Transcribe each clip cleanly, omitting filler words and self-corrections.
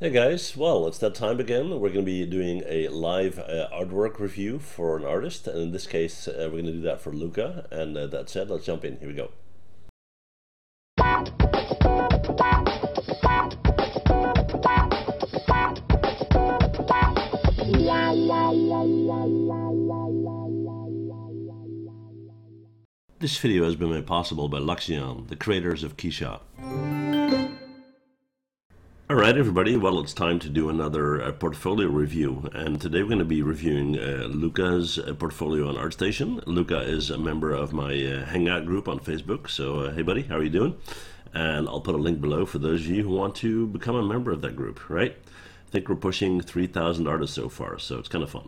Hey guys, well, it's that time again. We're going to be doing a live artwork review for an artist, and in this case, we're going to do that for Luka. And that said, let's jump in. Here we go. This video has been made possible by Leidschendam, the creators of Keyshot. Alright everybody, well it's time to do another portfolio review, and today we're going to be reviewing Luka's portfolio on ArtStation. Luka is a member of my Hangout group on Facebook, so hey buddy, how are you doing? And I'll put a link below for those of you who want to become a member of that group, right? I think we're pushing 3,000 artists so far, so it's kind of fun.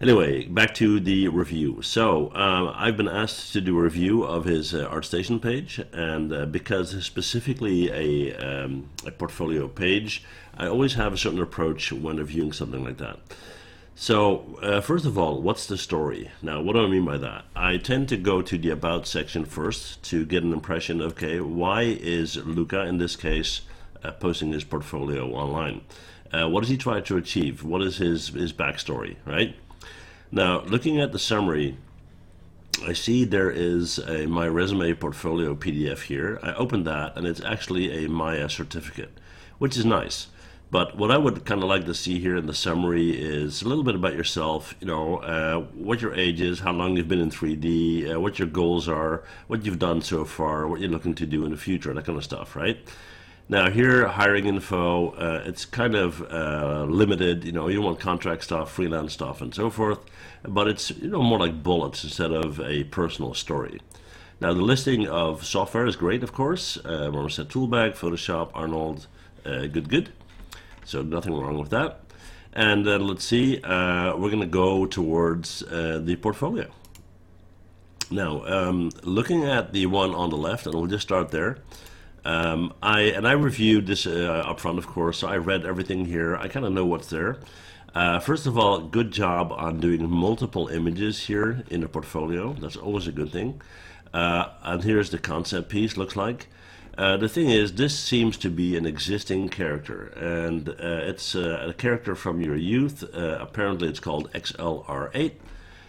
Anyway, back to the review. So, I've been asked to do a review of his ArtStation page, and because it's specifically a portfolio page, I always have a certain approach when reviewing something like that. So, first of all, what's the story? Now, what do I mean by that? I tend to go to the About section first to get an impression of, okay, why is Luka, in this case, posting his portfolio online? What does he try to achieve? What is his backstory, right? Now, looking at the summary, I see there is a My Resume Portfolio PDF here. I opened that, and it's actually a Maya certificate, which is nice. But what I would kind of like to see here in the summary is a little bit about yourself, you know, what your age is, how long you've been in 3D, what your goals are, what you've done so far, what you're looking to do in the future, that kind of stuff, right? Now here, hiring info, it's kind of limited, you know, you want contract stuff, freelance stuff, and so forth, but it's, you know, more like bullets instead of a personal story. Now the listing of software is great, of course. Marmoset Toolbag, Photoshop, Arnold, good. So nothing wrong with that. And let's see, we're going to go towards the portfolio. Now, looking at the one on the left, and we'll just start there. I reviewed this up front, of course, so I read everything here. I kind of know what's there. First of all, good job on doing multiple images here in the portfolio. That's always a good thing. And here's the concept piece, looks like. The thing is, this seems to be an existing character, and it's a character from your youth. Apparently it's called XLR8.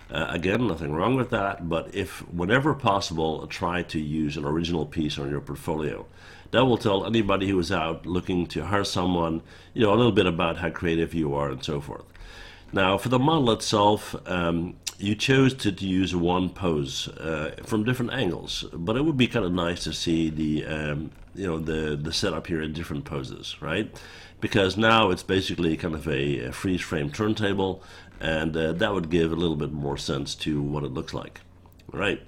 Again, nothing wrong with that, but if whenever possible, try to use an original piece on your portfolio. That will tell anybody who is out looking to hire someone, you know, a little bit about how creative you are and so forth. Now, for the model itself, you chose to use one pose from different angles, but it would be kind of nice to see the you know, the setup here in different poses, right? Because now it's basically kind of a freeze frame turntable, and that would give a little bit more sense to what it looks like. All right.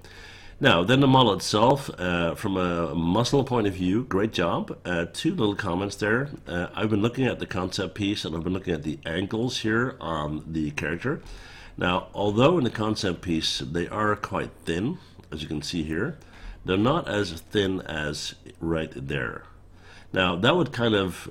Now, then the model itself, from a muscle point of view, great job. Two little comments there. I've been looking at the concept piece, and I've been looking at the ankles here on the character. Now, although in the concept piece they are quite thin, as you can see here, they're not as thin as right there. Now, that would kind of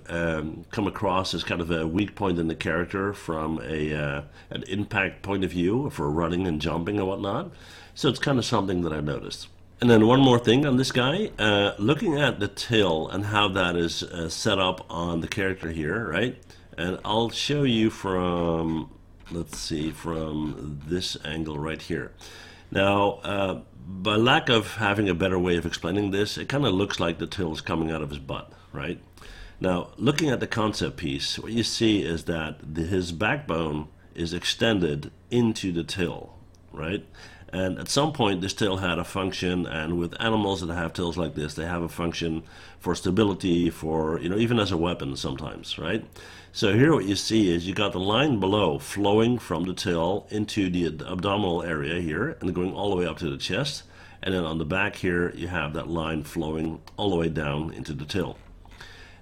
come across as kind of a weak point in the character from an impact point of view for running and jumping and whatnot. So it's kind of something that I noticed. And then one more thing on this guy, looking at the tail and how that is set up on the character here, right? And I'll show you from, let's see, from this angle right here. Now, by lack of having a better way of explaining this, it kind of looks like the tail is coming out of his butt, right? Now, looking at the concept piece, what you see is that his backbone is extended into the tail, right? And at some point, this tail had a function, and with animals that have tails like this, they have a function for stability, for, you know, even as a weapon sometimes, right? So here what you see is you got the line below flowing from the tail into the abdominal area here, and going all the way up to the chest. And then on the back here, you have that line flowing all the way down into the tail.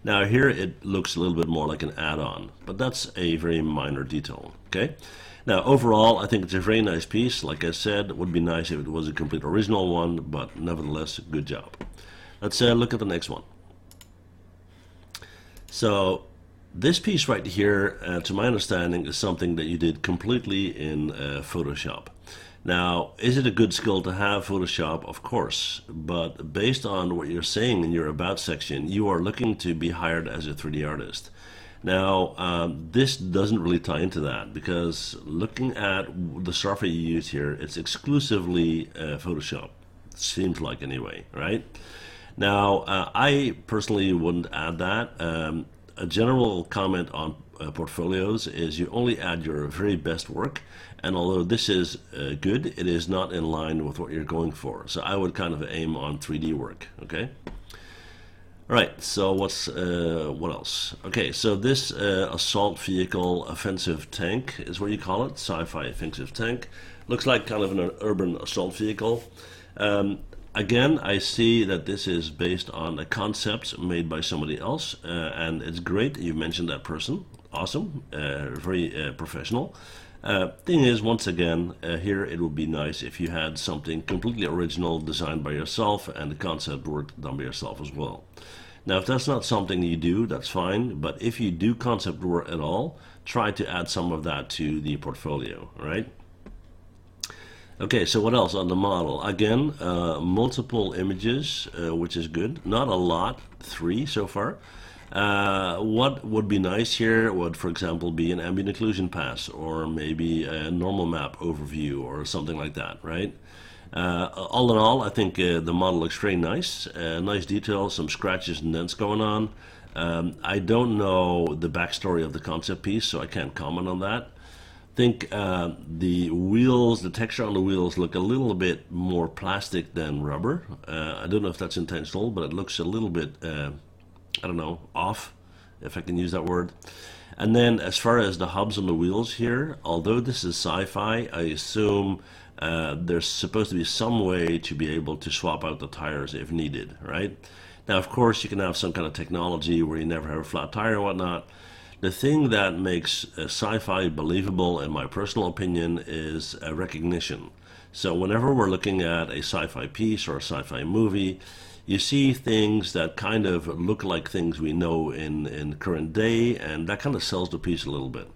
Now here it looks a little bit more like an add-on, but that's a very minor detail, okay? Now overall, I think it's a very nice piece. Like I said, it would be nice if it was a complete original one, but nevertheless, good job. Let's look at the next one. So this piece right here, to my understanding, is something that you did completely in Photoshop. Now, is it a good skill to have Photoshop? Of course, but based on what you're saying in your About section, you are looking to be hired as a 3D artist. Now, this doesn't really tie into that, because looking at the software you use here, it's exclusively Photoshop. Seems like, anyway, right? Now, I personally wouldn't add that. A general comment on portfolios is you only add your very best work, and although this is good, it is not in line with what you're going for. So I would kind of aim on 3D work, okay? All right, so what else? Okay, so this assault vehicle offensive tank is what you call it, sci-fi offensive tank. Looks like kind of an urban assault vehicle. Again, I see that this is based on a concept made by somebody else, and it's great you mentioned that person. Awesome, very professional. Thing is, once again, here it would be nice if you had something completely original designed by yourself and the concept work done by yourself as well. Now, if that's not something you do, that's fine, but if you do concept work at all, try to add some of that to the portfolio, all right? Okay, so what else on the model? Again, multiple images, which is good. Not a lot, 3 so far. What would be nice here would, for example, be an ambient occlusion pass, or maybe a normal map overview, or something like that, right? All in all, I think the model looks very nice. Nice details, some scratches and dents going on. I don't know the backstory of the concept piece, so I can't comment on that. I think the wheels, the texture on the wheels look a little bit more plastic than rubber. I don't know if that's intentional, but it looks a little bit, I don't know, off, if I can use that word. And then as far as the hubs on the wheels here, although this is sci-fi, I assume there's supposed to be some way to be able to swap out the tires if needed, right? Now, of course, you can have some kind of technology where you never have a flat tire and whatnot. The thing that makes sci-fi believable, in my personal opinion, is recognition. So whenever we're looking at a sci-fi piece or a sci-fi movie, you see things that kind of look like things we know in current day, and that kind of sells the piece a little bit.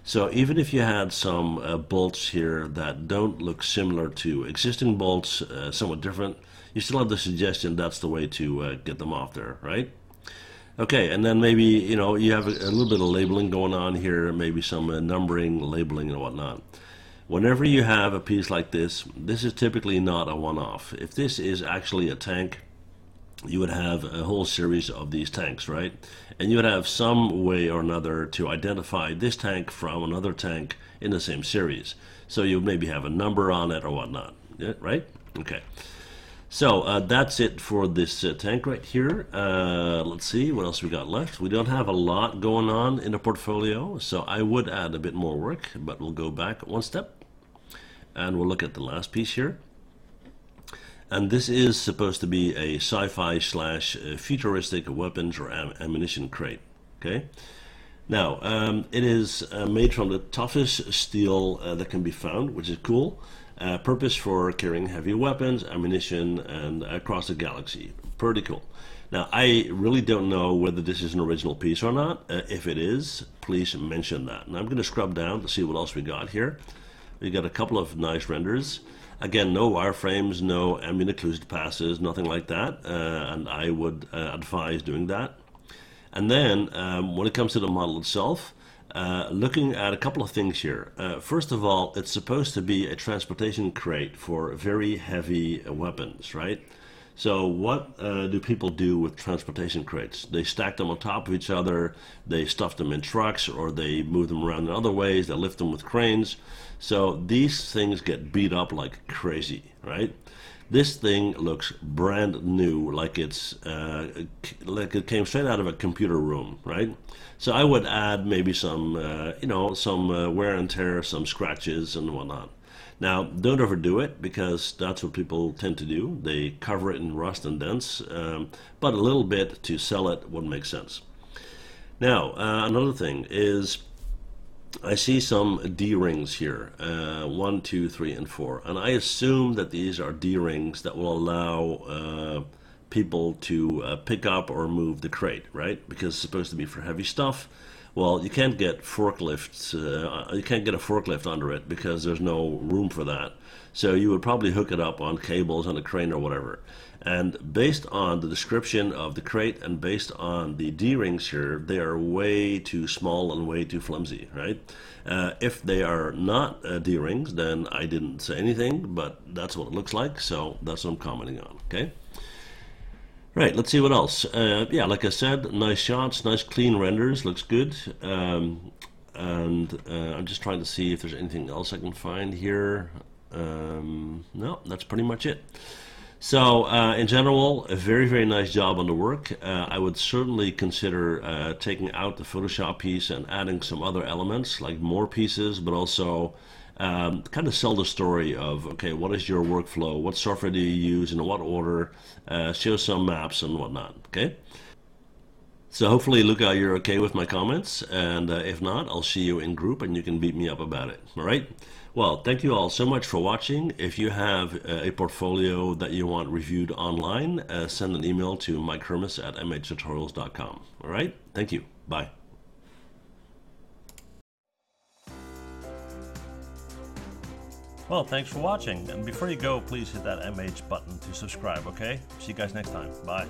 So even if you had some bolts here that don't look similar to existing bolts, somewhat different, you still have the suggestion that's the way to get them off there, right? Okay, and then maybe, you know, you have a little bit of labeling going on here, maybe some numbering, labeling, and whatnot. Whenever you have a piece like this, this is typically not a one-off. If this is actually a tank, you would have a whole series of these tanks, right? And you would have some way or another to identify this tank from another tank in the same series. So you maybe have a number on it or whatnot, yeah, right? Okay. So that's it for this tank right here. Let's see what else we got left. We don't have a lot going on in the portfolio, so I would add a bit more work, but we'll go back one step and we'll look at the last piece here. And this is supposed to be a sci-fi slash futuristic weapons or ammunition crate. Okay. Now, it is made from the toughest steel that can be found, which is cool. Purpose for carrying heavy weapons, ammunition, and across the galaxy. Pretty cool. Now, I really don't know whether this is an original piece or not. If it is, please mention that. And I'm going to scrub down to see what else we got here. We got a couple of nice renders. Again, no wireframes, no ambient occlusion passes, nothing like that. And I would advise doing that. And then, when it comes to the model itself, looking at a couple of things here. First of all, it's supposed to be a transportation crate for very heavy weapons, right? So what do people do with transportation crates? They stack them on top of each other, they stuff them in trucks, or they move them around in other ways, they lift them with cranes. So these things get beat up like crazy, right? This thing looks brand new, like it's like it came straight out of a computer room, right? So I would add maybe some, some wear and tear, some scratches and whatnot. Now, don't overdo it, because that's what people tend to do. They cover it in rust and dents, but a little bit to sell it would make sense. Now, another thing is, I see some D-rings here, 1, 2, 3, and 4, and I assume that these are D-rings that will allow people to pick up or move the crate, right? Because it's supposed to be for heavy stuff. Well, you can't get forklifts. You can't get a forklift under it because there's no room for that. So you would probably hook it up on cables on a crane or whatever. And based on the description of the crate and based on the D-rings here, they are way too small and way too flimsy, right? If they are not D-rings, then I didn't say anything, but that's what it looks like, so that's what I'm commenting on, okay? Right, let's see what else. Yeah, like I said, nice shots, nice clean renders, looks good. I'm just trying to see if there's anything else I can find here. No, that's pretty much it. So in general, a very, very nice job on the work. I would certainly consider taking out the Photoshop piece and adding some other elements, like more pieces, but also kind of sell the story of, okay, what is your workflow? What software do you use? In what order? Show some maps and whatnot, okay? So hopefully, Luka, you're okay with my comments, and if not, I'll see you in group and you can beat me up about it, all right? Well, thank you all so much for watching. If you have a portfolio that you want reviewed online, send an email to mikehermes@mhtutorials.com, all right? Thank you. Bye. Well, thanks for watching. And before you go, please hit that MH button to subscribe, okay? See you guys next time. Bye.